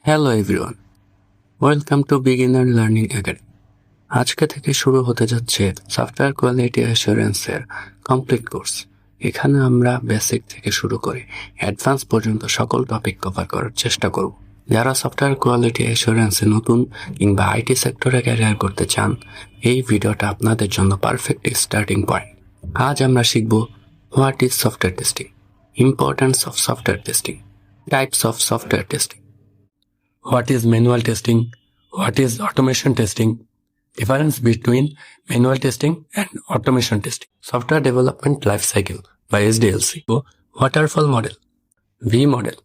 Hello everyone, welcome to beginner learning academy. আজকে থেকে শুরু হতে যাচ্ছে সফটওয়্যার কোয়ালিটি অ্যাসুরেন্সের কমপ্লিট কোর্স। এখানে আমরা বেসিক থেকে শুরু করে অ্যাডভান্স পর্যন্ত সকল টপিক কভার করার চেষ্টা করব। যারা সফটওয়্যার কোয়ালিটি অ্যাসুরেন্সে নতুন কিংবা আইটি সেক্টরে ক্যারিয়ার করতে চান, এই ভিডিওটা আপনাদের জন্য পারফেক্ট স্টার্টিং পয়েন্ট। আজ আমরা শিখব what is software testing, importance of software testing, types of software testing, what is manual testing, what is automation testing, difference between manual testing and automation testing, software development life cycle by SDLC, waterfall model, V model,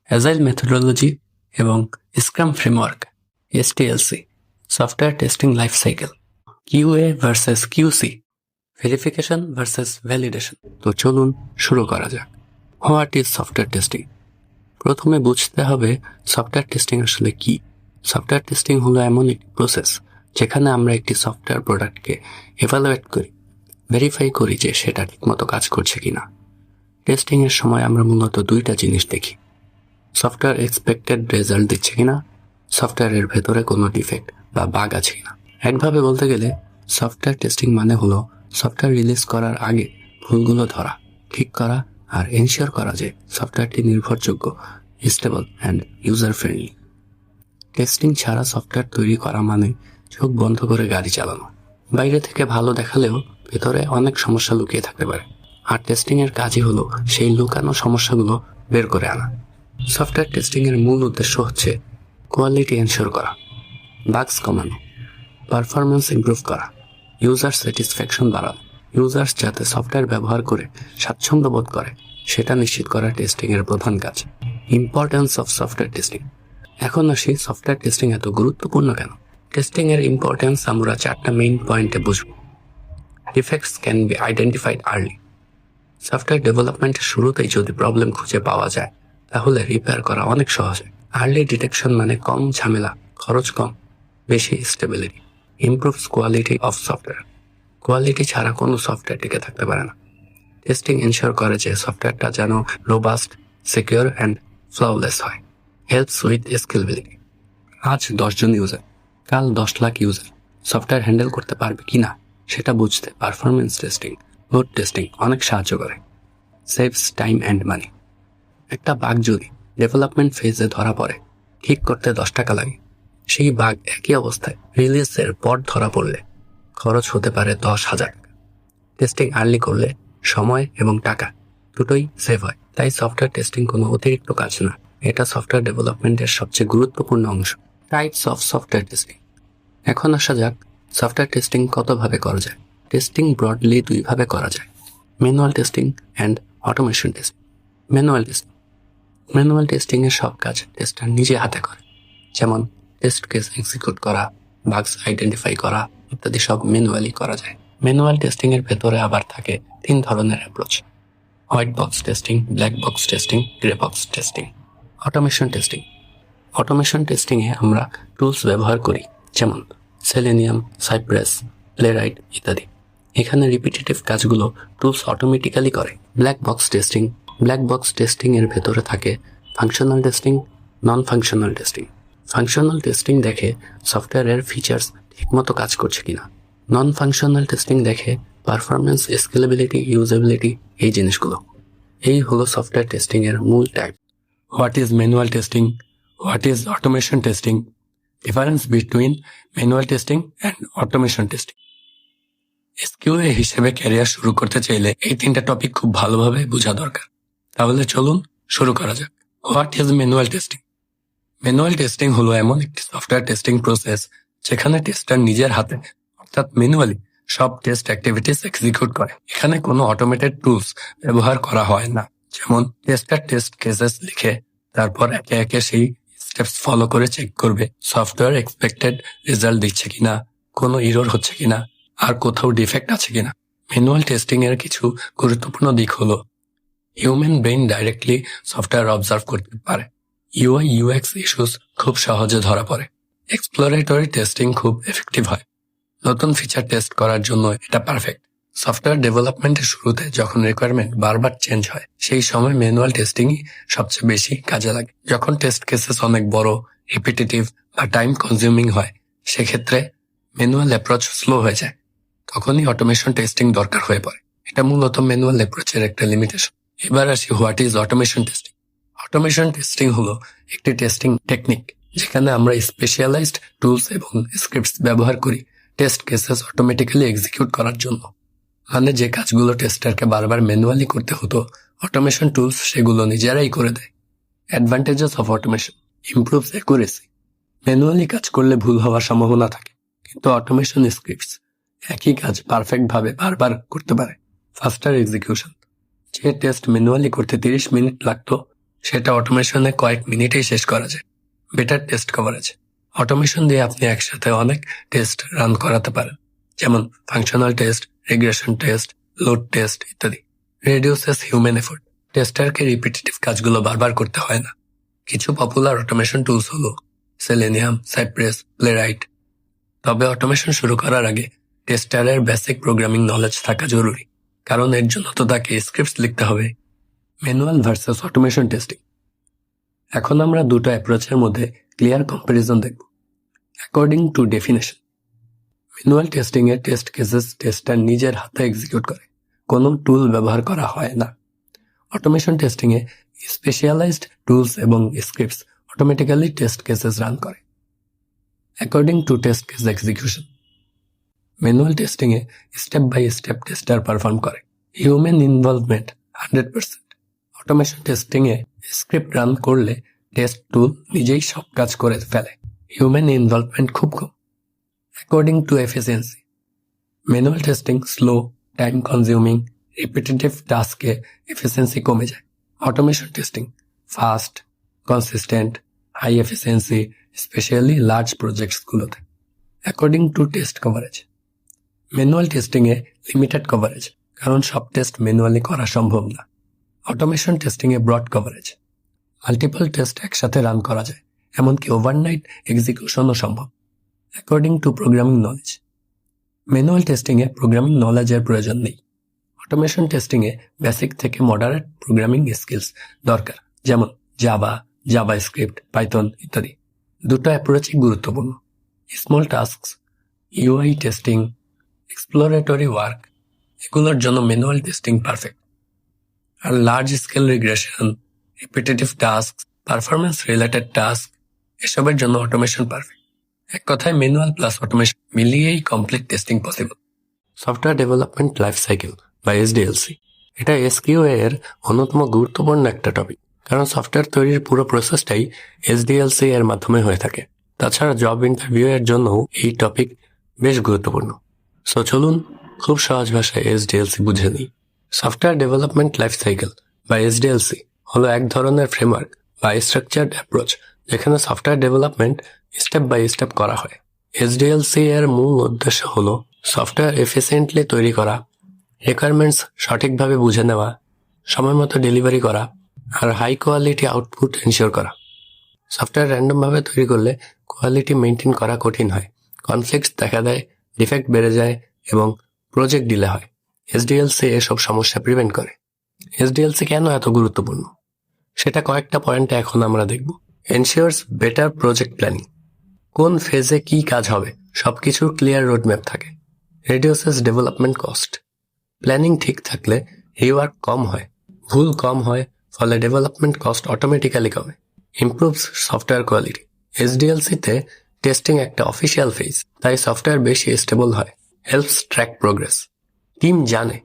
agile methodology এবং scrum framework, STLC, software testing life cycle, QA versus QC, verification versus validation। তো চলুন শুরু করা যাক। What is software testing? প্রথমে বুঝতে হবে software testing আসলে কি। সফটওয়্যার টেস্টিং হলো এমন একটি প্রসেস যেখানে আমরা একটি সফটওয়্যার প্রোডাক্টকে এভালুয়েট করি, ভেরিফাই করি যে সেটা ঠিকমতো কাজ করছে কিনা। টেস্টিং এর সময় আমরা মূলত দুইটা জিনিস দেখি: সফটওয়্যার এক্সপেক্টেড রেজাল্ট দিচ্ছে কিনা, সফটওয়্যারের ভেতরে কোনো ডিফেক্ট বা বাগ আছে কিনা। একভাবে বলতে গেলে সফটওয়্যার টেস্টিং মানে হলো সফটওয়্যার রিলিজ করার আগে ভুলগুলো ধরা, ঠিক করা আর এনশিওর করা যে সফটওয়্যারটি নির্ভরযোগ্য, stable and user friendly. Testing ছাড়া সফটওয়্যার তৈরি করা মানে চোখ বন্ধ করে গাড়ি চালানো। বাইরে থেকে ভালো দেখালেও ভেতরে অনেক সমস্যা লুকিয়ে থাকতে পারে, আর টেস্টিং এর কাজই হলো সেই লুকানো সমস্যাগুলো বের করে আনা। সফটওয়্যার টেস্টিং এর মূল উদ্দেশ্য হচ্ছে কোয়ালিটি এনশিওর করা, বাগস কমানো, পারফরমেন্স ইমপ্রুভ করা, ইউজার স্যাটিসফ্যাকশন বাড়ানো। ইউজার্স যাতে সফটওয়্যার ব্যবহার করে স্বাচ্ছন্দ্য বোধ করে সেটা নিশ্চিত করা টেস্টিং এর প্রধান কাজ। Importance of software testing. এখন আসি সফটওয়্যার টেস্টিং এত গুরুত্বপূর্ণ কেন। টেস্টিং এর ইম্পর্টেন্স আমরা চারটা মেইন পয়েন্টে বুঝব। Defects can be identified early. Software ডেভেলপমেন্টের শুরুতেই যদি প্রবলেম খুঁজে পাওয়া যায় তাহলে রিপেয়ার করা অনেক সহজ হয়। আর্লি ডিটেকশন মানে কম ঝামেলা, খরচ কম, বেশি stability. Improves quality of software. Quality ছাড়া কোনো সফটওয়্যার টিকে থাকতে পারে না। টেস্টিং এনশিওর করে যে সফটওয়্যারটা যেন রোবাস্ট, সিকিউর অ্যান্ড ফ্ললেস হয়। Helps with scalability. আজ 10 জন ইউজার, কাল 10 লাখ ইউজার সফটওয়্যার হ্যান্ডেল করতে পারবে কিনা সেটা বুঝতে পারফরমেন্স টেস্টিং, লোড টেস্টিং অনেক সাহায্য করে। Saves time and money. একটা বাগ যদি ডেভেলপমেন্ট ফেজে ধরা পড়ে, ঠিক করতে 10 টাকা লাগে, সেই বাগ একই অবস্থায় রিলিজের পর ধরা পড়লে খরচ হতে পারে 10,000 টাকা। টেস্টিং আর্লি করলে সময় এবং টাকা দুটোই সেভ হয়। তাই সফটওয়্যার টেস্টিং কোনো অতিরিক্ত কাজ না, এটা সফটওয়্যার ডেভেলপমেন্টের সবচেয়ে গুরুত্বপূর্ণ অংশ। Types of software testing. এখন আসা যাক সফটওয়্যার টেস্টিং কতভাবে করা যায়। টেস্টিং ব্রডলি দুইভাবে করা যায়: manual testing and automation testing. Manual testing এর সব কাজ টেস্টার নিজে হাতে করে, যেমন টেস্ট কেস এক্সিকিউট করা, বাগস আইডেন্টিফাই করা ইত্যাদি সব ম্যানুয়ালি করা যায়। ম্যানুয়াল টেস্টিং এর ভেতরে আবার থাকে 3 ধরনের approach: white box testing, black box testing, grey box testing. Automation testing এ আমরা টুলস ব্যবহার করি, যেমন সেলেনিয়াম, সাইপ্রেস, প্লেরাইট ইত্যাদি। এখানে রিপিটেটিভ কাজগুলো টুলস অটোমেটিক্যালি করে। ব্ল্যাক বক্স টেস্টিং এর ভেতরে থাকে functional testing, non functional testing. Functional testing দেখে সফটওয়্যারের ফিচার্স ঠিকমতো কাজ করছে কিনা। নন ফাংশনাল টেস্টিং দেখে পারফরমেন্স, স্কেলেবিলিটি, ইউজেবিলিটি, এই জিনিসগুলো। এই হলো সফটওয়্যার টেস্টিং এর মূল type. What is manual testing, what is automation testing, difference between manual testing and automation testing. SQA হিসেবে ক্যারিয়ার শুরু করতে চাইলে এই 3টা টপিক খুব ভালোভাবে বোঝা দরকার। তাহলে চলুন শুরু করা যাক। What is manual testing? Manual testing হলো এমন একটি সফটওয়্যার টেস্টিং প্রসেস যেখানে টেস্টার নিজের হাতে অর্থাৎ ম্যানুয়ালি সব টেস্ট অ্যাক্টিভিটিস এক্সিকিউট করে। এখানে কোনো অটোমেটেড টুলস ব্যবহার করা হয় না, যেমন টেস্টার টেস্ট কেসেস লিখে তারপর একে একে সেই স্টেপস ফলো করে চেক করবে সফটওয়্যার এক্সপেক্টেড রেজাল্ট দিচ্ছে কিনা, কোনো ইরর হচ্ছে কিনা, আর কোথাও ডিফেক্ট আছে কিনা। ম্যানুয়াল টেস্টিং এর কিছু গুরুত্বপূর্ণ দিক হলো human brain directly software observe করতে পারে, ইউআই ইউএক্স ইস্যুস খুব সহজে ধরা পড়ে, এক্সপ্লোরেটরি টেস্টিং খুব এফেক্টিভ হয়, নতুন ফিচার টেস্ট করার জন্য এটা পারফেক্ট। সফটওয়্যার ডেভেলপমেন্টের শুরুতে যখন রিকোয়ারমেন্ট বারবার চেঞ্জ হয়, সেই সময় ম্যানুয়াল টেস্টিংই সবচেয়ে বেশি কাজে লাগে। যখন টেস্ট কেসেস অনেক বড়, রিপিটেটিভ বা টাইম কনজিউমিং হয়, সেক্ষেত্রে ম্যানুয়াল অ্যাপ্রোচ স্লো হয়ে যায়। তখনই অটোমেশন টেস্টিং দরকার হয়ে পড়ে। এটা মূলত ম্যানুয়াল অ্যাপ্রোচের একটা লিমিটেশন। এবার আসি, what is automation testing. Automation testing হলো একটি টেস্টিং টেকনিক যেখানে আমরা স্পেশালাইজড টুলস এবং স্ক্রিপ্টস ব্যবহার করি টেস্ট কেসেস অটোমেটিক্যালি এক্সিকিউট করার জন্য। মানে যে কাজগুলো টেস্টারকে বারবার ম্যানুয়ালি করতে হতো, অটোমেশন টুলস সেগুলো নিজেরাই করে দেয়। Advantages of automation: improves accuracy. Manually কাজ করলে ভুল হওয়ার সম্ভাবনা থাকে, কিন্তু অটোমেশন স্ক্রিপ্টস একই কাজ পারফেক্টভাবে বারবার করতে পারে। ফাস্টার এক্সিকিউশন: যে টেস্ট ম্যানুয়ালি করতে 30 মিনিট লাগতো, সেটা অটোমেশনে কয়েক মিনিটেই শেষ করা যায়। বেটার টেস্ট কভারেজ: অটোমেশন দিয়ে আপনি একসাথে অনেক টেস্ট রান করাতে পারেন, যেমন functional test, regression test, load test ইত্যাদি। রিডিউসেস হিউম্যান এফোর্ট: টেস্টারকে রিপিটেটিভ কাজগুলো বারবার করতে হয় না। কিছু পপুলার অটোমেশন টুলস হলো সেলেনিয়াম, সাইপ্রেস, প্লেরাইট। তবে অটোমেশন শুরু করার আগে টেস্টারের বেসিক প্রোগ্রামিং নলেজ থাকা জরুরি, কারণ এর জন্য তো তাকে স্ক্রিপ্টস লিখতে হবে। Manual versus automation testing. এখন আমরা দুটো অ্যাপ্রোচের মধ্যে ক্লিয়ার কম্প্যারিজন দেখব। According to definition, manual testing A test cases tester নিজের হাতে এক্সিকিউট করে, কোনো টুল ব্যবহার করা হয় না। অটোমেশন টেস্টিং এ স্পেশালাইজড টুলস এবং scripts automatically test cases run করে। According to test case execution, manual testing এ step by step tester perform করে, হিউম্যান ইনভলভমেন্ট 100%। অটোমেশন টেস্টিং এ স্ক্রিপ্ট রান করলে টেস্ট টুল নিজেই সব কাজ করে ফেলে, হিউম্যান ইনভলভমেন্ট খুব কম। According to efficiency, manual testing slow, time consuming, repetitive টাস্কে এফিসিয়েন্সি কমে যায়। Automation testing fast, consistent, high efficiency, specially large প্রজেক্টসগুলোতে। According to test coverage, manual testing এ লিমিটেড কভারেজ, কারণ সব টেস্ট ম্যানুয়ালি করা সম্ভব না। অটোমেশন টেস্টিং এ ব্রড কভারেজ, মাল্টিপল টেস্ট একসাথে রান করা যায়, এমনকি ওভারনাইট এক্সিকিউশনও সম্ভব। According to programming knowledge, manual testing এ প্রোগ্রামিং নলেজের প্রয়োজন নেই। অটোমেশন টেস্টিং এ বেসিক থেকে মডারেট প্রোগ্রামিং স্কিলস দরকার, যেমন জাভা, জাভাস্ক্রিপ্ট, পাইথন ইত্যাদি। দুটো অ্যাপ্রোচই গুরুত্বপূর্ণ। Small tasks, UI testing, exploratory work, এগুলোর জন্য ম্যানুয়াল টেস্টিং পারফেক্ট। আর large scale regression, repetitive task, performance related task, এসবের জন্য অটোমেশন পারফেক্ট। এক কথায় ম্যানুয়াল প্লাস অটোমেশন মিলিয়েই complete testing possible. Software development life cycle বা এসডিএলসি, এটা এসকিউএ এর অন্যতম গুরুত্বপূর্ণ একটা টপিক, কারণ সফটওয়্যার তৈরির পুরো প্রসেসটাই এসডিএলসি এর মাধ্যমে হয়ে থাকে। তাছাড়া জব ইন্টারভিউ এর জন্যও এই টপিক বেশ গুরুত্বপূর্ণ। সো চলুন খুব সহজ ভাষায় এসডিএলসি বুঝে নিই। সফটওয়্যার ডেভেলপমেন্ট লাইফ সাইকেল বা এসডিএলসি হলো এক ধরনের ফ্রেমওয়ার্ক বা স্ট্রাকচার্ড অ্যাপ্রোচ যেখানে software development step by step করা হয়। এসডিএলসি এর মূল উদ্দেশ্য হলো সফটওয়্যার এফিসিয়েন্টলি তৈরি করা, রিকোয়ারমেন্টস সঠিকভাবে বুঝে নেওয়া, সময়মতো ডেলিভারি করা, আর হাই কোয়ালিটি আউটপুট এনশিওর করা। সফটওয়্যার র্যান্ডমভাবে তৈরি করলে কোয়ালিটি মেনটেন করা কঠিন হয়, কনফ্লিক্টস দেখা দেয়, ডিফেক্ট বেড়ে যায় এবং প্রজেক্ট ডিলে হয়। এসডিএলসি এসব সমস্যা প্রিভেন্ট করে। এসডিএলসি কেন এত গুরুত্বপূর্ণ সেটা কয়েকটা পয়েন্টে এখন আমরা দেখব। এনশিওরস বেটার প্রজেক্ট প্ল্যানিং, কোন ফেজে কি কাজ হবে সবকিছুর ক্লিয়ার রোডম্যাপ থাকে। রিডিউসেস ডেভেলপমেন্ট কস্ট, প্ল্যানিং ঠিক থাকলে রিওয়ার্ক কম হয়, ভুল কম হয়, ফলে ডেভেলপমেন্ট কস্ট অটোমেটিক্যালি কমে। ইমপ্রুভস সফটওয়্যার কোয়ালিটি, এসডিএলসিতে টেস্টিং একটা অফিসিয়াল ফেজ, তাই সফটওয়্যার বেশি স্টেবল হয়। হেল্পস ট্র্যাক প্রোগ্রেস, টিম জানে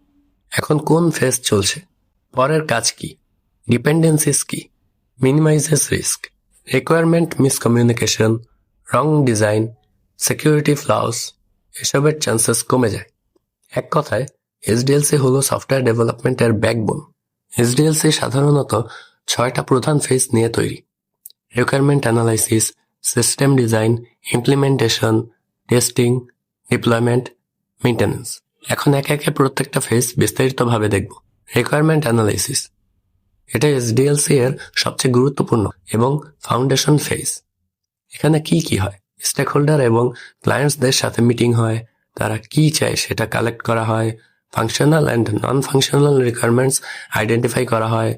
এখন কোন ফেজ চলছে, পরের কাজ কি, ডিপেন্ডেন্সিস কি, মিনিমাইজেস রিস্ক। রিকোয়ারমেন্ট মিসকমিউনিকেশন, রং ডিজাইন, সিকিউরিটি ফ্লাউস, এসবের চান্সেস কমে যায়। এক কথায় এসডিএলসি হলো সফটওয়্যার ডেভেলপমেন্টের ব্যাকবোন। এসডিএলসি সাধারণত 6টা প্রধান ফেজ নিয়ে তৈরি: requirement analysis, system design, implementation, testing, deployment, maintenance. এখন একে একে প্রত্যেকটা ফেজ বিস্তারিতভাবে দেখব। রিকোয়ারমেন্ট অ্যানালাইসিস, এটা এসডিএলসি এর সবচেয়ে গুরুত্বপূর্ণ এবং ফাউন্ডেশন ফেজ। এখানে কি হয়, স্টেক হোল্ডার এবং ক্লায়েন্টসদের সাথে মিটিং হয়, তারা কি চায় সেটা কালেক্ট করা হয়, functional and non functional requirements identify করা হয়।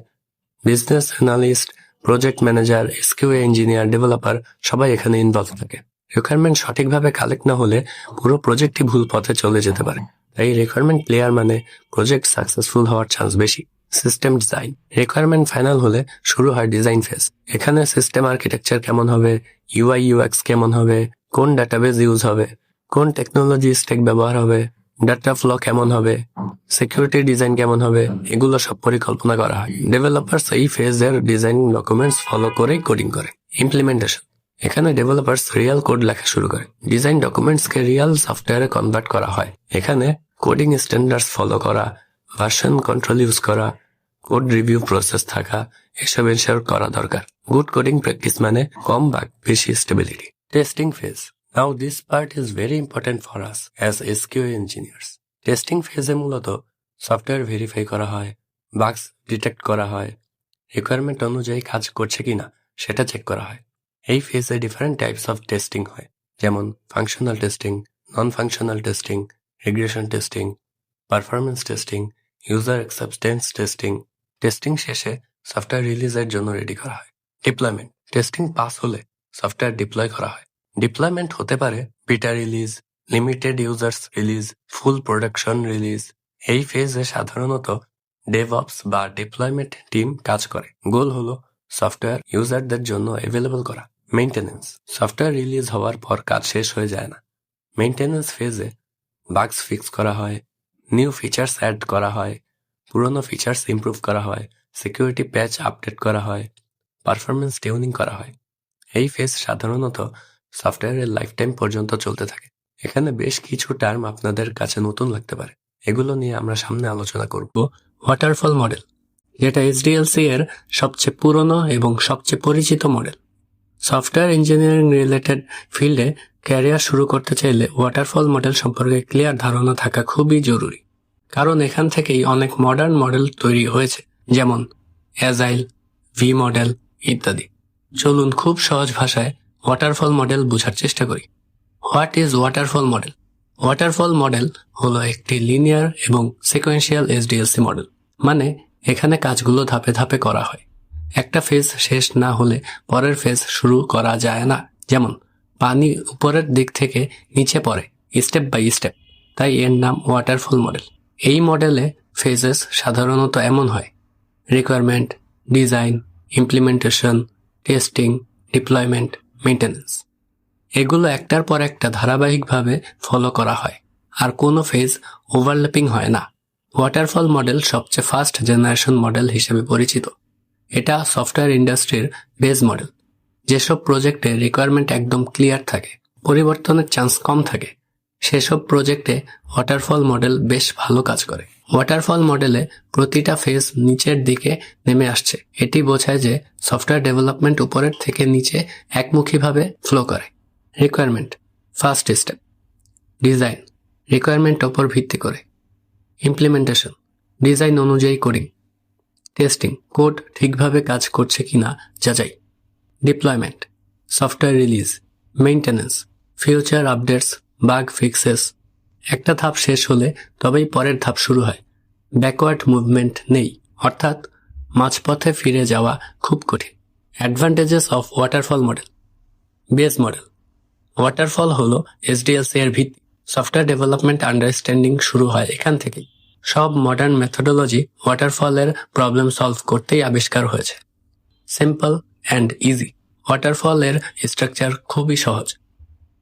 Business analyst, project manager, SQA engineer, developer সবাই এখানে ইনভলভ থাকে। রিকোয়ারমেন্ট সঠিকভাবে কালেক্ট না হলে পুরো প্রজেক্টই ভুল পথে চলে যেতে পারে। তাই রিকোয়ারমেন্ট ক্লিয়ার মানে প্রজেক্ট সাকসেসফুল হওয়ার চান্স বেশি। সিস্টেম ডিজাইন, রিকোয়ারমেন্ট ফাইনাল হলে শুরু হয় ডিজাইন ফেজ। এখানে সিস্টেম আর্কিটেকচার কেমন হবে, ইউআই ইউএক্স কেমন হবে, কোন ডাটাবেস ইউজ হবে, কোন টেকনোলজি স্টেক ব্যবহার হবে, ডাটা ফ্লো কেমন হবে, সিকিউরিটি ডিজাইন কেমন হবে, এগুলো সব পরিকল্পনা করা হয়। ডেভেলপার্স এই ফেজের ডিজাইন ডকুমেন্টস ফলো করে কোডিং করে। ইমপ্লিমেন্টেশন, এখানে ডেভেলপার্স রিয়েল কোড লেখা শুরু করে। ডিজাইন ডকুমেন্টসকে রিয়েল সফটওয়্যারে কনভার্ট করা হয়। এখানে কোডিং স্ট্যান্ডার্ডস ফলো করা, ভার্সন কন্ট্রোল ইউজ করা, কোড রিভিউ প্রসেস থাকা, এসব এনশিওর করা দরকার। গুড কোডিং প্র্যাকটিস মানে কম বাগ, বেশি stability. Testing phase, now this part is very important for us as SQA engineers. Testing ফেজে মূলত সফটওয়্যার ভেরিফাই করা হয়, বাগস ডিটেক্ট করা হয়, রিকোয়ারমেন্ট অনুযায়ী কাজ করছে কিনা সেটা চেক করা হয়। এই ফেজে ডিফারেন্ট টাইপস অফ টেস্টিং হয়, যেমন functional testing, non functional testing, regression testing, performance testing, user acceptance testing. Testing শেষে সফটওয়্যার রিলিজের জন্য রেডি করা হয়। ডিপ্লয়মেন্ট, টেস্টিং পাস হলে সফটওয়্যার ডিপ্লয় করা হয়। ডিপ্লয়মেন্ট হতে পারে beta release, limited users release, full production release. এই ফেজে সাধারণত ডেভঅপস বা ডিপ্লয়মেন্ট টিম কাজ করে। গোল হলো সফটওয়্যার ইউজারদের জন্য অ্যাভেলেবল করা। মেইনটেনেন্স, সফটওয়্যার রিলিজ হওয়ার পর কাজ শেষ হয়ে যায় না। মেইনটেনেন্স ফেজে বাগস ফিক্স করা হয়, নিউ ফিচার্স অ্যাড করা হয়, পুরনো ফিচার্স ইমপ্রুভ করা হয়, সিকিউরিটি প্যাচ আপডেট করা হয়, পারফরমেন্স টিউনিং করা হয়। এই ফেজ সাধারণত সফটওয়্যারের লাইফ টাইম পর্যন্ত চলতে থাকে। এখানে বেশ কিছু টার্ম আপনাদের কাছে নতুন লাগতে পারে, এগুলো নিয়ে আমরা সামনে আলোচনা করব। ওয়াটারফল মডেল, যেটা এইচডিএলসি এর সবচেয়ে পুরনো এবং সবচেয়ে পরিচিত মডেল। সফটওয়্যার ইঞ্জিনিয়ারিং রিলেটেড ফিল্ডে ক্যারিয়ার শুরু করতে চাইলে ওয়াটারফল মডেল সম্পর্কে ক্লিয়ার ধারণা থাকা খুবই জরুরি, কারণ এখান থেকেই অনেক মডার্ন মডেল তৈরি হয়েছে, যেমন অ্যাজাইল, ভি মডেল ইত্যাদি। চলুন খুব সহজ ভাষায় ওয়াটারফল মডেল বোঝার চেষ্টা করি। What is waterfall model? Waterfall model হলো একটি লিনিয়ার এবং সিকোয়েন্সিয়াল এইচডিএলসি মডেল। মানে এখানে কাজগুলো ধাপে ধাপে করা হয়। একটা ফেজ শেষ না হলে পরের ফেজ শুরু করা যায় না। যেমন পানি উপরের দিক থেকে নিচে পড়ে স্টেপ বাই স্টেপ, তাই এর নাম ওয়াটারফল মডেল। এই মডেলে ফেজেস সাধারণত এমন হয়: requirement, design, implementation, testing, deployment, maintenance. এগুলো একটার পর একটা ধারাবাহিকভাবে ফলো করা হয়, আর কোনো ফেজ ওভারল্যাপিং হয় না। ওয়াটারফল মডেল সবচেয়ে ফার্স্ট জেনারেশন মডেল হিসেবে পরিচিত। এটা সফটওয়্যার ইন্ডাস্ট্রির বেস মডেল। যেসব প্রজেক্টে রিকোয়ারমেন্ট একদম ক্লিয়ার থাকে, পরিবর্তনের চান্স কম থাকে, সেসব প্রজেক্টে ওয়াটারফল মডেল বেশ ভালো কাজ করে। ওয়াটারফল মডেলে প্রতিটা ফেজ নিচের দিকে নেমে আসছে। এটি বোঝায় যে সফটওয়্যার ডেভেলপমেন্ট উপরের থেকে নিচে একমুখীভাবে ফ্লো করে। Requirement, first step. Design, requirement ওপর ভিত্তি করে। ইমপ্লিমেন্টেশন, ডিজাইন অনুযায়ী কোডিং। টেস্টিং, কোড ঠিকভাবে কাজ করছে কিনা যাচাই। Deployment, software release. Maintenance, future updates, bug fixes. একটা ধাপ শেষ হলে তবেই পরের ধাপ শুরু হয়। ব্যাকওয়ার্ড মুভমেন্ট নেই, অর্থাৎ মাঝপথে ফিরে যাওয়া খুব কঠিন। Advantages of waterfall model. Base model, waterfall হলো এইচডিএলসি এর ভিত্তি। সফটওয়্যার ডেভেলপমেন্ট আন্ডারস্ট্যান্ডিং শুরু হয় এখান থেকেই। সব মডার্ন মেথোডোলজি ওয়াটারফলের প্রবলেম সলভ করতেই আবিষ্কার হয়েছে। সিম্পল অ্যান্ড ইজি, ওয়াটারফলের স্ট্রাকচার খুবই সহজ।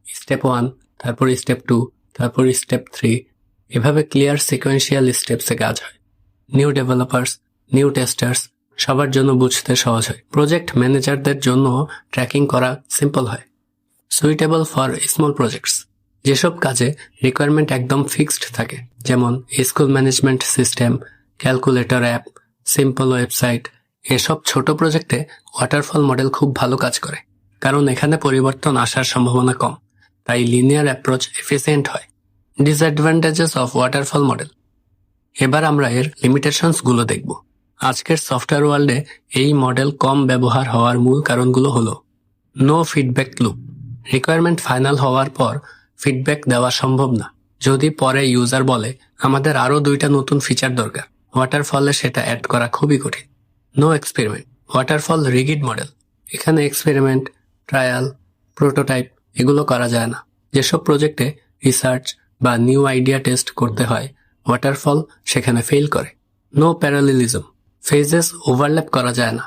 স্টেপ 1, তারপর স্টেপ 2, তারপর স্টেপ 3, এভাবে ক্লিয়ার সিকোয়েন্সিয়াল স্টেপসে কাজ হয়। নিউ ডেভেলপার্স, নিউ টেস্টার্স সবার জন্য বুঝতে সহজ হয়। প্রজেক্ট ম্যানেজারদের জন্য ট্র্যাকিং করা সিম্পল হয়। সুইটেবল ফর স্মল প্রজেক্টস, যেসব কাজে রিকোয়ারমেন্ট একদম ফিক্সড থাকে, যেমন school management system, calculator app, simple website. এসব ছোট প্রজেক্টে ওয়াটারফল মডেল খুব ভালো কাজ করে, কারণ এখানে পরিবর্তন আসার সম্ভাবনা কম, তাই লিনিয়ার অ্যাপ্রোচ এফিসিয়েন্ট হয়। Disadvantages of waterfall model. এবার আমরা এর লিমিটেশনস গুলো দেখব। আজকের সফটওয়্যার ওয়ার্ল্ডে এই মডেল কম ব্যবহার হওয়ার মূল কারণগুলো হলো: no feedback loop, requirement final হওয়ার পর ফিডব্যাক দেওয়া সম্ভব না। যদি পরে ইউজার বলে আমাদের আরও 2টা নতুন ফিচার দরকার। ওয়াটারফলে সেটা অ্যাড করা খুবই কঠিন। No experiment. Waterfall rigid model. এখানে এক্সপেরিমেন্ট, ট্রায়াল, প্রোটোটাইপ এগুলো করা যায় না। যেসব প্রজেক্টে রিসার্চ বা নিউ আইডিয়া টেস্ট করতে হয়, ওয়াটারফল সেখানে ফেল করে। No parallelism. ফেজেস ওভারল্যাপ করা যায় না।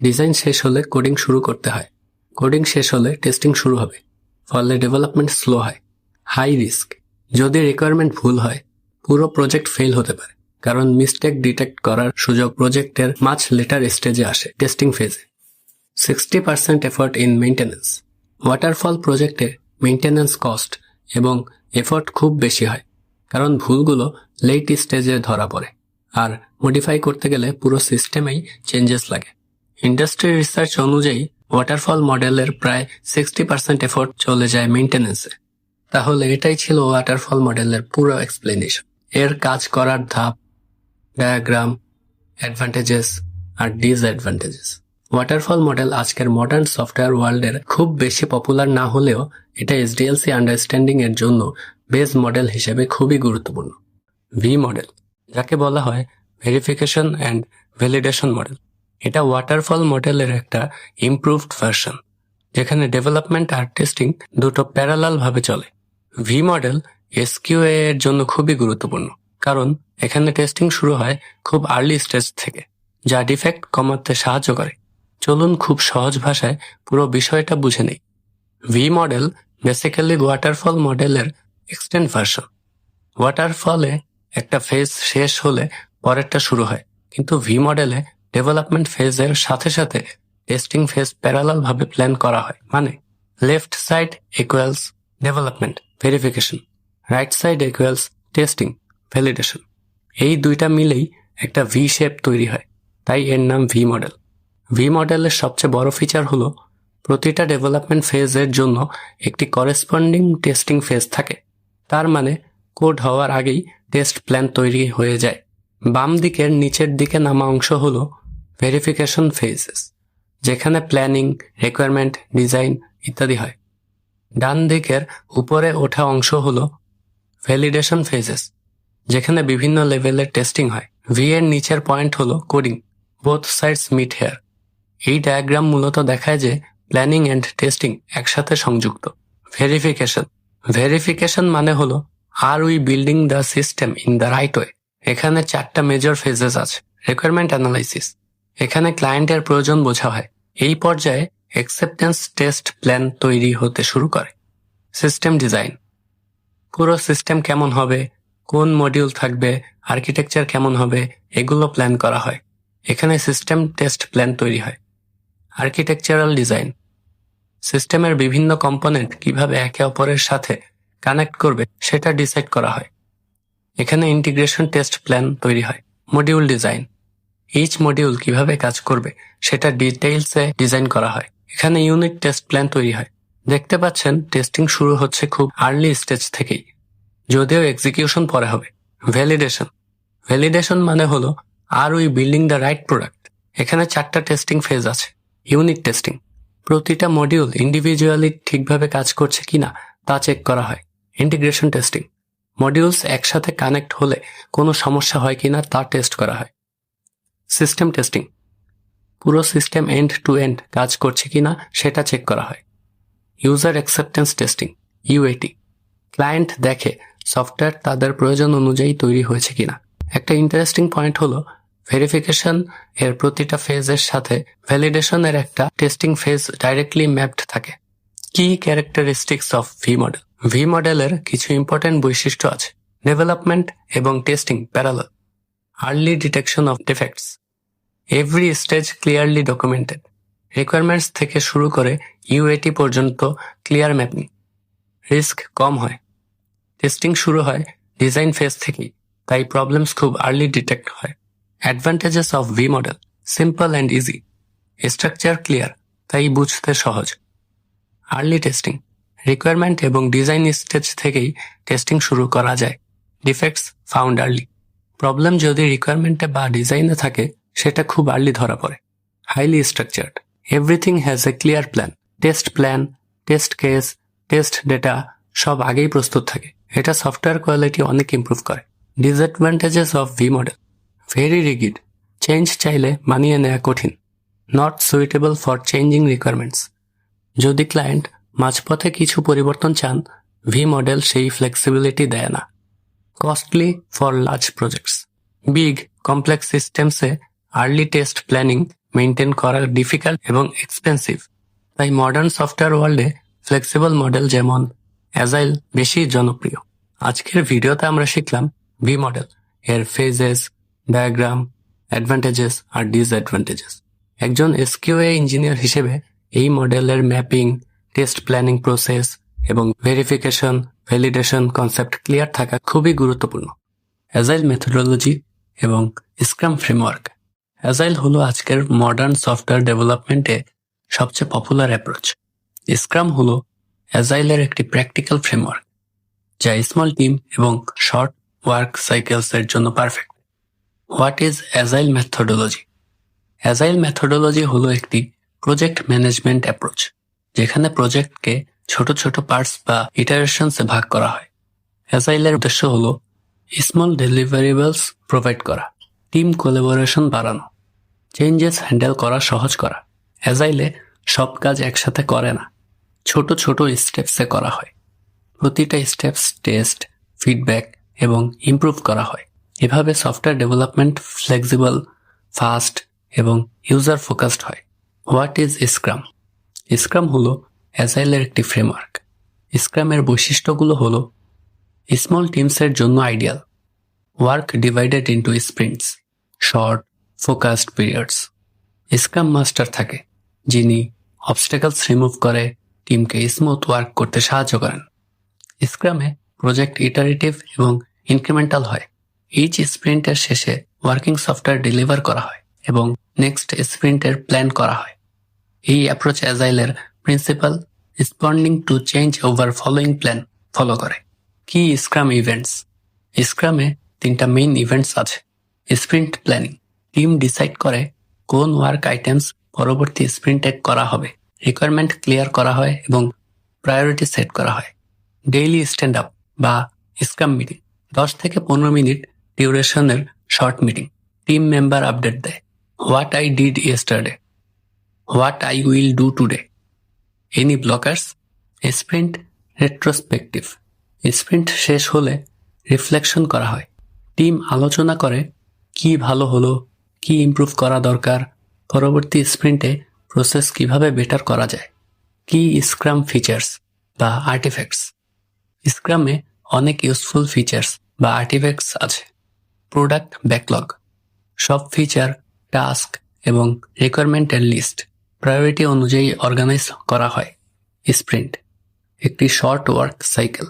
ডিজাইন শেষ হলে কোডিং শুরু করতে হয়। কোডিং শেষ হলে টেস্টিং শুরু হবে। ফলে ডেভেলপমেন্ট স্লো হয়। High risk. যদি রিকোয়ারমেন্ট ভুল হয়, পুরো প্রজেক্ট ফেল হতে পারে, কারণ মিস্টেক ডিটেক্ট করার সুযোগ প্রজেক্টের মাছ লেটার স্টেজে আসে, টেস্টিং ফেজে। 60% এফোর্ট ইন মেইনটেন্যান্স। ওয়াটারফল প্রজেক্টে মেইনটেন্যান্স কস্ট এবং এফোর্ট খুব বেশি হয়, কারণ ভুলগুলো লেট স্টেজে ধরা পড়ে, আর মডিফাই করতে গেলে পুরো সিস্টেমেই চেঞ্জেস লাগে। ইন্ডাস্ট্রি রিসার্চ অনুযায়ী ওয়াটারফল মডেলের প্রায় 60% এফোর্ট চলে যায় মেইনটেন্যান্সে। তাহলে এটাই ছিল ওয়াটারফল মডেলের পুরো এক্সপ্লেনেশন। এর কাজ করার ধাপ, ডায়াগ্রাম, অ্যাডভান্টেজেস আর ডিসঅ্যাডভান্টেজেস। ওয়াটারফল মডেল আজকের মডার্ন সফটওয়্যার ওয়ার্ল্ডের খুব বেশি পপুলার না হলেও এটা এসডিএলসি আন্ডারস্ট্যান্ডিং এর জন্য বেস মডেল হিসেবে খুবই গুরুত্বপূর্ণ। ভি মডেল, যাকে বলা হয় ভেরিফিকেশন অ্যান্ড ভ্যালিডেশন মডেল, এটা ওয়াটারফল মডেলের একটা ইমপ্রুভড ভার্সন, যেখানে ডেভেলপমেন্ট আর টেস্টিং দুটো প্যারালাল ভাবে চলে। ভি মডেল এসকিউএ এর জন্য খুবই গুরুত্বপূর্ণ, কারণ এখানে টেস্টিং শুরু হয় খুব আর্লি স্টেজ থেকে, যা ডিফেক্ট কমাতে সাহায্য করে। চলুন খুব সহজ ভাষায় পুরো বিষয়টা বুঝে নেই। ভি মডেল বেসিক্যালি ওয়াটারফল মডেলের এক্সটেন্ড ভার্সন। ওয়াটারফলে একটা ফেজ শেষ হলে পরেরটা শুরু হয়, কিন্তু ভি মডেলে ডেভেলপমেন্ট ফেজের সাথে সাথে টেস্টিং ফেজ প্যারালাল ভাবে প্ল্যান করা হয়। মানে left side equals development verification, right side equals testing validation. এই দুইটা মিলেই একটা ভি শেপ তৈরি হয়, তাই এর নাম ভি মডেল। ভি মডেলের সবচেয়ে বড় ফিচার হলো প্রতিটা ডেভেলপমেন্ট ফেজের জন্য একটি করেসপন্ডিং টেস্টিং ফেজ থাকে। তার মানে কোড হওয়ার আগেই টেস্ট প্ল্যান তৈরি হয়ে যায়। বাম দিকের নিচের দিকে নামা অংশ হলো ভেরিফিকেশন ফেজেস, যেখানে প্ল্যানিং, রিকোয়ারমেন্ট, ডিজাইন ইত্যাদি হয়। ডান দিকের উপরে ওঠা অংশ হলো ভ্যালিডেশন ফেজেস, যেখানে বিভিন্ন লেভেলের টেস্টিং হয়। ভি এর নিচের পয়েন্ট হলো coding, both sides meet here. এই ডায়াগ্রাম মূলত দেখায় যে প্ল্যানিং এন্ড টেস্টিং একসাথে সংযুক্ত। ভেরিফিকেশন মানে হলো are we building the system in the right way. এখানে 4টা মেজর ফেজেস আছে। রিকোয়ারমেন্ট অ্যানালাইসিস, এখানে ক্লায়েন্টের প্রয়োজন বোঝা হয়। এই পর্যায়ে অ্যাকসেপ্টেন্স টেস্ট প্ল্যান তৈরি হতে শুরু করে। সিস্টেম ডিজাইন, পুরো সিস্টেম কেমন হবে, কোন মডিউল থাকবে, আর্কিটেকচার কেমন হবে, এগুলো প্ল্যান করা হয়। এখানে সিস্টেম টেস্ট প্ল্যান তৈরি হয়। আর্কিটেকচারাল ডিজাইন, সিস্টেমের বিভিন্ন কম্পোনেন্ট কিভাবে একে অপরের সাথে কানেক্ট করবে সেটা ডিসাইড করা হয়। এখানে ইন্টিগ্রেশন টেস্ট প্ল্যান তৈরি হয়। মডিউল ডিজাইন, ইচ মডিউল কিভাবে কাজ করবে সেটা ডিটেইলসে ডিজাইন করা হয়। এখানে ইউনিট টেস্ট প্ল্যান তৈরি হয়। দেখতে পাচ্ছেন টেস্টিং শুরু হচ্ছে খুব আর্লি স্টেজ থেকেই, যদিও এক্সিকিউশন পরে হবে। ভ্যালিডেশন মানে হলো are we building the right product. এখানে 4টা টেস্টিং ফেজ আছে। ইউনিট টেস্টিং, প্রতিটা মডিউল ইন্ডিভিজুয়ালি ঠিকভাবে কাজ করছে কিনা তা চেক করা হয়। ইন্টিগ্রেশন টেস্টিং, মডিউলস একসাথে কানেক্ট হলে কোনো সমস্যা হয় কিনা তা টেস্ট করা হয়। সিস্টেম টেস্টিং, পুরো সিস্টেম এন্ড টু এন্ড কাজ করছে কিনা সেটা চেক করা হয়। User acceptance testing, UAT, client দেখে সফটওয়্যার তাদের প্রয়োজন অনুযায়ী তৈরি হয়েছে কিনা। একটা ইন্টারেস্টিং পয়েন্ট হলো ভেরিফিকেশন এর প্রতিটা ফেজের সাথে ভ্যালিডেশন এর একটা টেস্টিং ফেজ ডাইরেক্টলি ম্যাপড থাকে। কি characteristics of V model. V মডেলের কিছু ইম্পর্টেন্ট বৈশিষ্ট্য আছে। ডেভেলপমেন্ট এবং testing parallel. Early detection of defects, every stage clearly documented. Requirements থেকে শুরু করে ইউএটি পর্যন্ত ক্লিয়ার ম্যাপিং। রিস্ক কম হয়। টেস্টিং শুরু হয় ডিজাইন ফেজ থেকেই, তাই প্রবলেমস খুব আর্লি ডিটেক্ট হয়। Advantages of V model, simple and easy. Structure clear, তাই বুঝতে সহজ। আর্লি টেস্টিং, রিকোয়ারমেন্ট এবং ডিজাইন স্টেজ থেকেই টেস্টিং শুরু করা যায়। ডিফেক্টস ফাউন্ড আর্লি, প্রবলেম যদি রিকোয়ারমেন্টে বা ডিজাইনে থাকে সেটা খুব আর্লি ধরা পড়ে। Highly structured, everything has a clear plan, test case, test data সব আগেই প্রস্তুত থাকে। এটা সফটওয়্যার কোয়ালিটি অনেক ইমপ্রুভ করে। Disadvantages of V model: very rigid, change চাইলে মানিয়ে নেওয়া কঠিন। Not suitable for changing requirements, যদি ক্লায়েন্ট মাঝপথে কিছু পরিবর্তন চান, ভি মডেল সেই ফ্লেক্সিবিলিটি দেয় না। Costly for large projects, big complex সিস্টেমসে আর্লি টেস্ট প্ল্যানিং মেনটেন করা ডিফিকাল্ট এবং এক্সপেন্সিভ। তাই মডার্ন সফটওয়্যার ওয়ার্ল্ডে ফ্লেক্সিবল মডেল যেমন অ্যাজাইল বেশি জনপ্রিয়। আজকের ভিডিওতে আমরা শিখলাম ভি মডেল, এর ফেজেস, ডায়াগ্রাম, অ্যাডভান্টেজেস আর ডিসঅ্যাডভান্টেজেস। একজন এসকিউএ ইঞ্জিনিয়ার হিসেবে এই মডেলের ম্যাপিং, টেস্ট প্ল্যানিং প্রসেস এবং ভেরিফিকেশন, ভ্যালিডেশন কনসেপ্ট ক্লিয়ার থাকা খুবই গুরুত্বপূর্ণ। অ্যাজাইল মেথোডোলজি এবং স্ক্রাম ফ্রেমওয়ার্ক। অ্যাজাইল হলো আজকের মডার্ন সফটওয়্যার ডেভেলপমেন্টে সবচেয়ে পপুলার অ্যাপ্রোচ। স্ক্রাম হলো অ্যাজাইলের একটি প্র্যাকটিক্যাল ফ্রেমওয়ার্ক যা স্মল টিম এবং শর্ট ওয়ার্ক সাইকেলসের জন্য perfect. What is agile methodology? Agile methodology হলো একটি প্রজেক্ট ম্যানেজমেন্ট অ্যাপ্রোচ যেখানে প্রজেক্টকে ছোট ছোট পার্টস বা ইটারেশনসে ভাগ করা হয়। অ্যাজাইলের উদ্দেশ্য হলো স্মল ডেলিভারেবলস প্রোভাইড করা, টিম কোলাবোরেশন বাড়ানো, চেঞ্জেস হ্যান্ডেল করা সহজ করা। অ্যাজাইলে সব কাজ একসাথে করে না, ছোট ছোট স্টেপসে করা হয়। প্রতিটা স্টেপস টেস্ট, ফিডব্যাক এবং ইমপ্রুভ করা হয়। এভাবে সফটওয়্যার ডেভেলপমেন্ট ফ্লেক্সিবল, ফাস্ট এবং ইউজার ফোকাসড হয়। What is scrum? স্ক্রাম হলো অ্যাজাইলের একটি ফ্রেমওয়ার্ক। স্ক্রামের বৈশিষ্ট্যগুলো হলো স্মল টিমসের জন্য ideal, work divided into sprints, short focused periods. Scrum master থাকে যিনি অবস্টেকলস রিমুভ করে টিমকে স্মুথ ওয়ার্ক করতে সাহায্য করেন। স্ক্রামে প্রজেক্ট ইটারেটিভ এবং ইনক্রিমেন্টাল হয়। ইচ স্প্রিন্টের শেষে ওয়ার্কিং সফটওয়্যার ডেলিভার করা হয় এবং নেক্সট স্প্রিন্টের প্ল্যান করা হয়। এই অ্যাপ্রোচ অ্যাজাইলের principle responding to change over following plan follow করে। Key scrum events? স্ক্রামে 3টা মেইন ইভেন্টস আছে। স্প্রিন্ট প্ল্যানিং, টিম ডিসাইড করে কোন ওয়ার্ক আইটেমস পরবর্তী স্প্রিন্টে করা হবে। রিকোয়ারমেন্ট ক্লিয়ার করা হয় এবং প্রায়োরিটি সেট করা হয়। ডেইলি স্ট্যান্ড আপ বা স্ক্রাম মিটিং, 10 থেকে 15 মিনিট ডিউরেশনের short meeting. Team member update দেয়, what I did yesterday, what I will do today, any blockers. Sprint retrospective, sprint শেষ হলে রিফ্লেকশন করা হয়। টিম আলোচনা করে কি ভালো হলো, কি ইমপ্রুভ করা দরকার, পরবর্তী স্প্রিন্টে প্রসেস কিভাবে বেটার করা যায়। কি স্ক্রাম ফিচার্স বা আর্টিফ্যাক্টস? স্ক্রামে অনেক ইউজফুল ফিচার্স বা আর্টিফ্যাক্টস আছে। প্রোডাক্ট ব্যাকলগ, সব ফিচার, টাস্ক এবং রিকোয়ারমেন্টের লিস্ট প্রায়োরিটি অনুযায়ী অর্গানাইজ করা হয়। স্প্রিন্ট একটি short work cycle,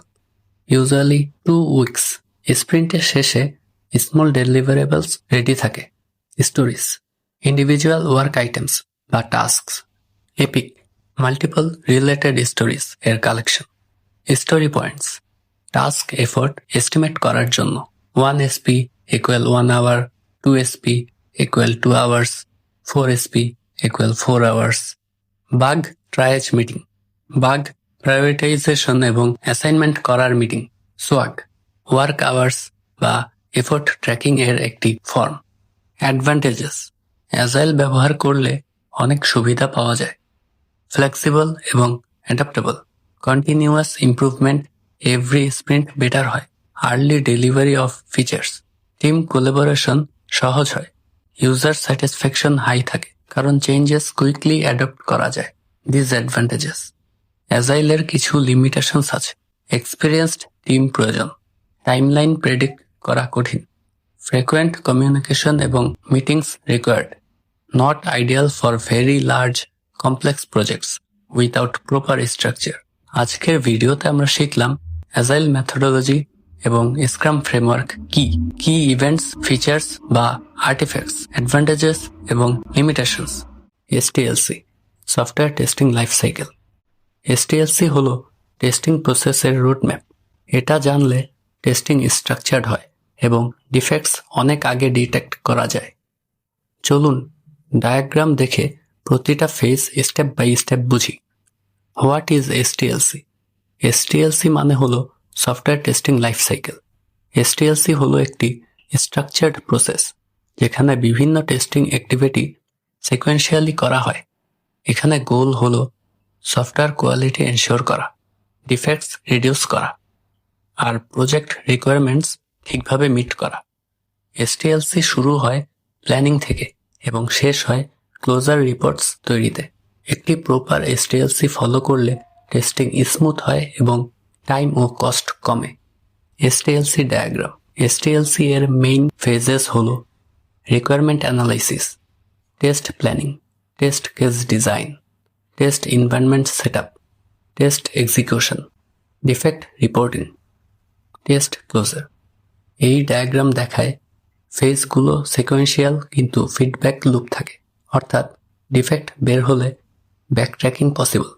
usually 2 weeks. স্প্রিন্টের শেষে স্মল ডেলিভারেবলস রেডি থাকে। স্টোরিজ, ইন্ডিভিজুয়াল ওয়ার্ক আইটেমস বা tasks. Epic, multiple related stories এর কালেকশন। Story points, task effort estimate করার জন্য। 1 SP equal 1 hour, 2 SP equal 2 hours, 4 SP equal 4 hours. Bug triage meeting, bug prioritization এবং assignment করার meeting. সোয়াগ, work hours বা effort tracking এর একটি ফর্ম। অ্যাডভান্টেজেস, অ্যাজাইল ব্যবহার করলে অনেক সুবিধা পাওয়া যায়। ফ্লেক্সিবল এবং adaptable, continuous improvement, every sprint better হয়। Early delivery of features, team collaboration সহজ হয়। ইউজার স্যাটিসফ্যাকশন হাই থাকে কারণ চেঞ্জেস কুইকলি অ্যাডপ্ট করা যায়। ডিসঅ্যাডভান্টেজেস, অ্যাজাইলের কিছু লিমিটেশনস আছে। এক্সপিরিয়েন্সড টিম প্রয়োজন, টাইমলাইন প্রেডিক্ট করা কঠিন, ফ্রিকুয়েন্ট কমিউনিকেশন এবং meetings required. Not ideal for very large complex projects without proper structure. আজকের ভিডিওতে আমরা শিখলাম অ্যাজাইল মেথোডোলজি এবং স্ক্রাম ফ্রেমওয়ার্ক কি, কি ইভেন্টস, ফিচার্স বা আর্টিফ্যাক্টস, অ্যাডভান্টেজেস এবং limitations. STLC, software testing life cycle. STLC হলো টেস্টিং প্রসেসের রুটম্যাপ। এটা জানলে টেস্টিং স্ট্রাকচার্ড হয় এবং ডিফেক্টস অনেক আগে ডিটেক্ট করা যায়। চলুন ডায়াগ্রাম দেখে প্রতিটা ফেজ স্টেপ বাই স্টেপ বুঝি। What is STLC? এসটিএলসি মানে হলো software testing life cycle. STLC হলো একটি স্ট্রাকচার্ড প্রসেস যেখানে বিভিন্ন টেস্টিং অ্যাক্টিভিটি সিকোয়েন্সিয়ালি করা হয়। এখানে গোল হলো সফটওয়্যার কোয়ালিটি এনশিওর করা, ডিফেক্টস রিডিউস করা আর প্রজেক্ট রিকোয়ারমেন্টস ঠিকভাবে মিট করা। এসটিএলসি শুরু হয় প্ল্যানিং থেকে এবং শেষ হয় ক্লোজার রিপোর্টস তৈরিতে। একটি প্রপার এসটিএলসি ফলো করলে টেস্টিং স্মুথ হয় এবং টাইম ও কস্ট কমে। এসটিএলসি ডায়াগ্রাম। এসটিএলসি এর মেইন ফেজেস হলো requirement analysis, test planning, test case design, test environment setup, test execution, defect reporting, test closure. এই ডায়াগ্রাম দেখায় ফেজগুলো সিকোয়েন্সিয়াল কিন্তু ফিডব্যাক লুপ থাকে, অর্থাৎ ডিফেক্ট বের হলে ব্যাকট্র্যাকিং পসিবল।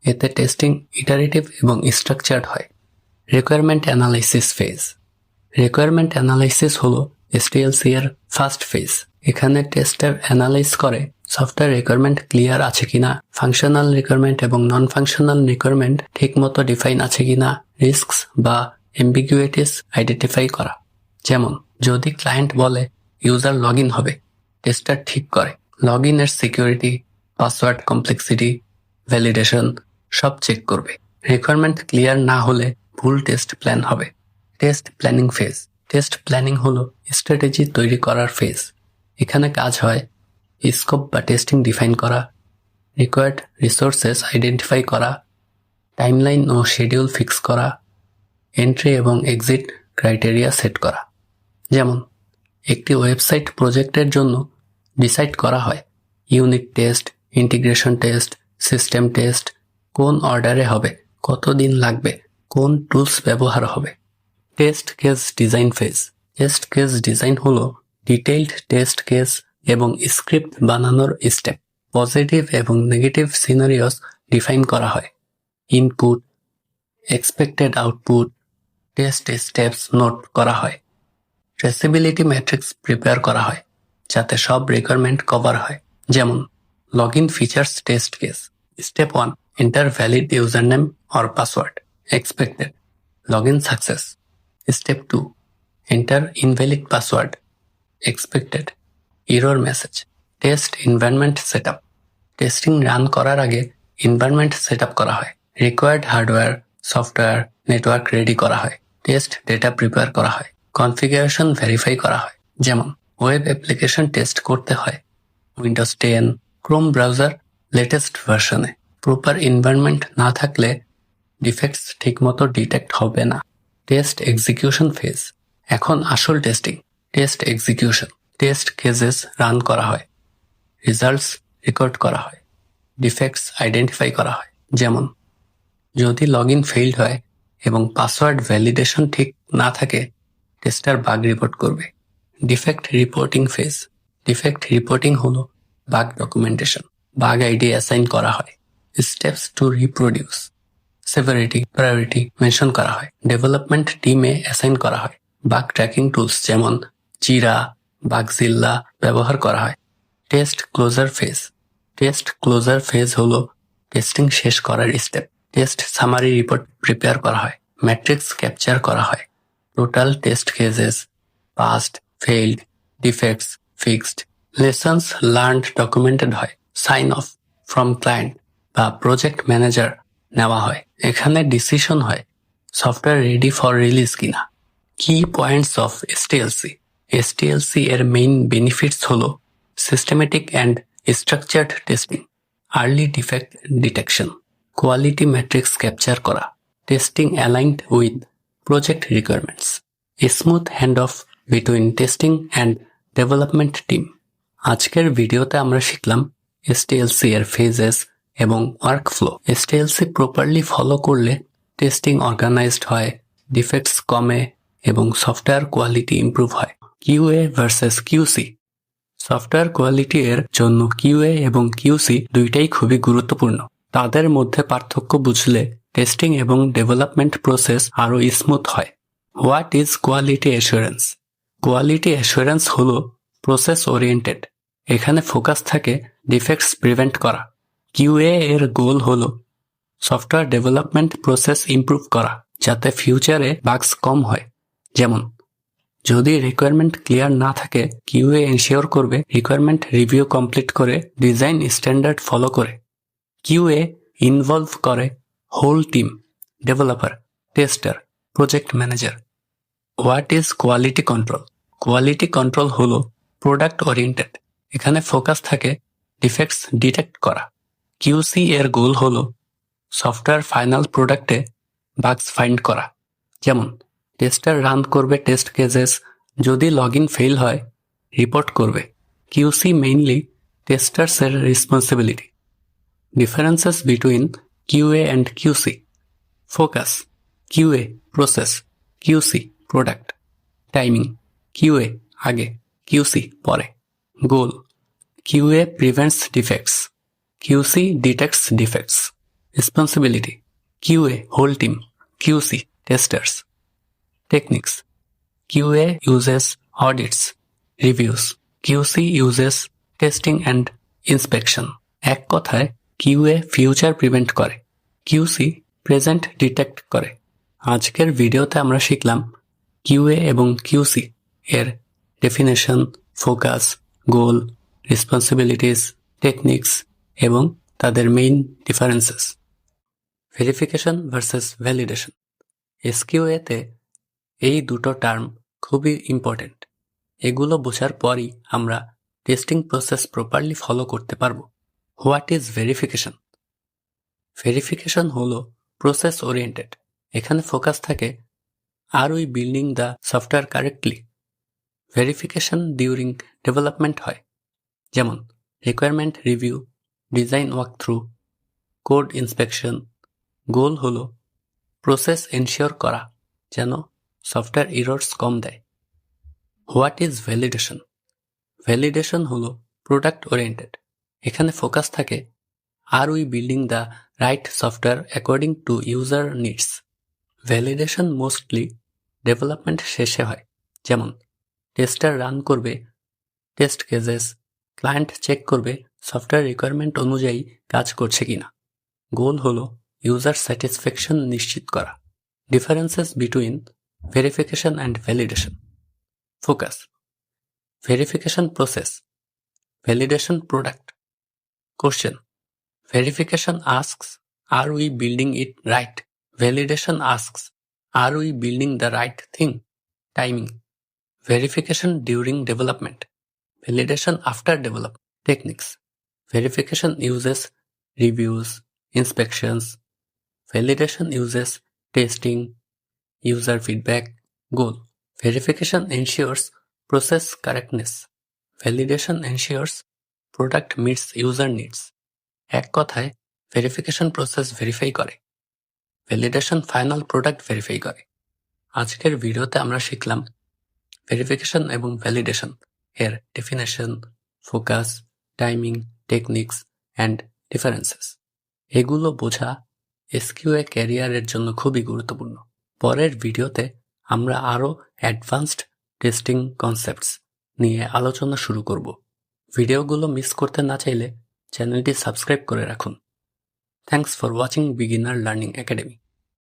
এতে টেস্টিং ইটারেটিভ এবং স্ট্রাকচার্ড হয়। Requirement analysis phase. Requirement analysis হলো এসটিএলসি এর ফার্স্ট ফেজ। এখানে টেস্টার অ্যানালাইজ করে সফটওয়্যার রিকোয়ারমেন্ট ক্লিয়ার আছে কিনা, ফাংশনাল রিকোয়ারমেন্ট এবং নন ফাংশনাল রিকোয়ারমেন্ট ঠিকমতো ডিফাইন আছে কিনা, রিস্কস বা অ্যাম্বিগুইটিস আইডেন্টিফাই করা। যেমন যদি ক্লায়েন্ট বলে ইউজার লগ ইন হবে, টেস্টার ঠিক করে লগ ইনের সিকিউরিটি, পাসওয়ার্ড কমপ্লেক্সিটি, ভ্যালিডেশন সব চেক করবে। রিকোয়ারমেন্ট ক্লিয়ার না হলে ভুল টেস্ট প্ল্যান হবে। Test planning phase. Test planning হলো স্ট্র্যাটেজি তৈরি করার ফেজ। এখানে কাজ হয় স্কোপ বা টেস্টিং ডিফাইন করা, রিকোয়ার্ড রিসোর্সেস আইডেন্টিফাই করা, টাইমলাইন ও শিডিউল ফিক্স করা, এন্ট্রি এবং এক্সিট ক্রাইটেরিয়া সেট করা। যেমন একটি ওয়েবসাইট প্রজেক্টের জন্য ডিসাইড করা হয় unit test, integration test, system test, কোন অর্ডারে হবে, কতদিন লাগবে, কোন টুলস ব্যবহার হবে। Test case design phase. Test case design হলো ডিটেইলড টেস্ট কেস এবং স্ক্রিপ্ট বানানোর স্টেপ। পজিটিভ এবং নেগেটিভ সিনারিওস ডিফাইন করা হয়। Input, expected output, test steps note করা হয়। ট্রেসিবিলিটি ম্যাট্রিক্স প্রিপেয়ার করা হয় যাতে সব রিকোয়ারমেন্ট কভার হয়। যেমন login features test case. Step 1, enter valid user name or password. Expected login success. Step 2, enter invalid password. Expected error message. Test environment setup. Testing run করার আগে environment setup করা হয়। Required hardware, software, network ready করা হয়। Test data prepare করা হয়। Configuration verify করা হয়। যেমন ওয়েব অ্যাপ্লিকেশন টেস্ট করতে হয় উইন্ডোজ 10, ক্রোম ব্রাউজার লেটেস্ট ভার্সনে। প্রপার এনভায়রনমেন্ট না থাকলে ডিফেক্টস ঠিকমতো ডিটেক্ট হবে না। Test execution phase. এখন আসল টেস্টিং। Test execution. Test cases run করা হয়, রেজাল্টস রেকর্ড করা হয়, ডিফেক্টস আইডেন্টিফাই করা হয়। যেমন যদি লগ ইন ফেইল্ড হয় এবং পাসওয়ার্ড ভ্যালিডেশন ঠিক না থাকে, টেস্টার বাগ রিপোর্ট করবে। Defect reporting phase. Defect reporting হলো bug documentation. Bug ID assign করা হয়। Steps to reproduce, severity, priority mention করা হয়। ডেভেলপমেন্ট টিমে অ্যাসাইন করা হয়। বাগ ট্র্যাকিং টুলস যেমন জিরা, বাগজিল্লা ব্যবহার করা হয়। Test closure phase. Test closure phase হলো টেস্টিং শেষ করার step. Test summary report prepare করা হয়। ম্যাট্রিক্স ক্যাপচার করা হয়। Total test cases, passed, failed, defects, fixed, lessons learned documented হয়। সাইন অফ ফ্রম ক্লায়েন্ট বা প্রজেক্ট ম্যানেজার নেওয়া হয়। এখানে ডিসিশন হয় সফটওয়্যার রেডি ফর রিলিজ কিনা। কি পয়েন্টস অফ এসটিএলসি। এসটিএলসি এর মেইন বেনিফিটস হলো systematic and structured testing, early defect detection, quality matrix capture করা, testing aligned with project requirements, smooth hand off between testing and development team. আজকের ভিডিওতে আমরা শিখলাম STLC এর ফেজেস এবং workflow. STLC properly follow করলে testing organized হয়, defects কমে এবং সফটওয়্যার কোয়ালিটি ইমপ্রুভ হয়। QA versus QC. Software quality এর জন্য কিউএ এবং কিউসি দুইটাই খুবই গুরুত্বপূর্ণ। তাদের মধ্যে পার্থক্য বুঝলে টেস্টিং এবং ডেভেলপমেন্ট প্রসেস আরও স্মুথ হয়। What is quality assurance? Quality assurance হলো প্রসেস ওরিয়েন্টেড। এখানে ফোকাস থাকে ডিফেক্টস প্রিভেন্ট করা। কিউএ এর গোল হলো সফটওয়্যার ডেভেলপমেন্ট প্রসেস ইমপ্রুভ করা যাতে ফিউচারে বাগস কম হয়। যেমন যদি রিকোয়ারমেন্ট ক্লিয়ার না থাকে কিউএ এনশিওর করবে রিকোয়ারমেন্ট রিভিউ কমপ্লিট করে ডিজাইন স্ট্যান্ডার্ড ফলো করে। কিউএ ইনভলভ করে whole team, developer, tester, project manager. What is quality control? Quality control হলো প্রোডাক্ট ওরিয়েন্টেড। এখানে ফোকাস থাকে ডিফেক্টস ডিটেক্ট করা। কিউসি এর গোল হলো সফটওয়্যার ফাইনাল প্রোডাক্টে বাগস ফাইন্ড করা। যেমন টেস্টার রান করবে টেস্ট কেসেস, যদি লগইন ফেল হয় রিপোর্ট করবে। কিউসি মেইনলি টেস্টার্স এর responsibility. Differences between QA and QC. Focus QA process, QC product. Timing QA আগে, কিউসি পরে। Goal QA prevents defects, QC detects defects. Responsibility QA whole team, QC testers. Techniques QA uses audits, reviews, QC uses testing and inspection. এক কথায় QA future prevent করে, QC present detect করে। আজকের ভিডিওতে আমরা শিখলাম QA এবং QC এর ডেফিনেশন, ফোকাস, গোল, রেসপন্সিবিলিটিস, টেকনিক্স এবং তাদের main differences. Verification versus validation. SQA তে এই দুটো টার্ম খুবই ইম্পর্টেন্ট। এগুলো বোঝার পরই আমরা টেস্টিং প্রসেস প্রপারলি ফলো করতে পারবো। What is verification? ভেরিফিকেশন হলো প্রসেস ওরিয়েন্টেড। এখানে ফোকাস থাকে are we building the software correctly. Verification during development হয়, যেমন requirement review, design walk through, code inspection. Goal হলো প্রসেস এনশিওর করা যেন সফটওয়্যার এরর্স কম দেয়। What is validation? ভ্যালিডেশন হলো প্রোডাক্ট ওরিয়েন্টেড। এখানে ফোকাস থাকে are we building the right software according to user needs. Validation mostly development শেষে হয়, যেমন টেস্টার রান করবে টেস্ট কেসেস, ক্লায়েন্ট চেক করবে সফটওয়্যার রিকোয়ারমেন্ট অনুযায়ী কাজ করছে কিনা। গোল হলো ইউজার স্যাটিসফ্যাকশন নিশ্চিত করা। Differences between verification and validation. Focus verification process, validation product. Question verification asks are we building it right? Validation asks are we building the right thing? Timing verification during development, validation after development. Techniques verification uses reviews, inspections, validation uses testing, user feedback. Goal verification ensures process correctness, validation ensures product meets user needs. এক কথায় verification process verify করে, validation final product verify করে। আজকের ভিডিওতে আমরা শিখলাম verification এবং validation এর definition, focus, timing, techniques and differences. এগুলো বোঝা SQA ক্যারিয়ারের জন্য খুবই গুরুত্বপূর্ণ। পরের ভিডিওতে আমরা আরও অ্যাডভান্সড টেস্টিং কনসেপ্টস নিয়ে আলোচনা শুরু করব। ভিডিওগুলো মিস করতে না চাইলে চ্যানেলটি সাবস্ক্রাইব করে রাখুন। Thanks for watching beginner learning academy.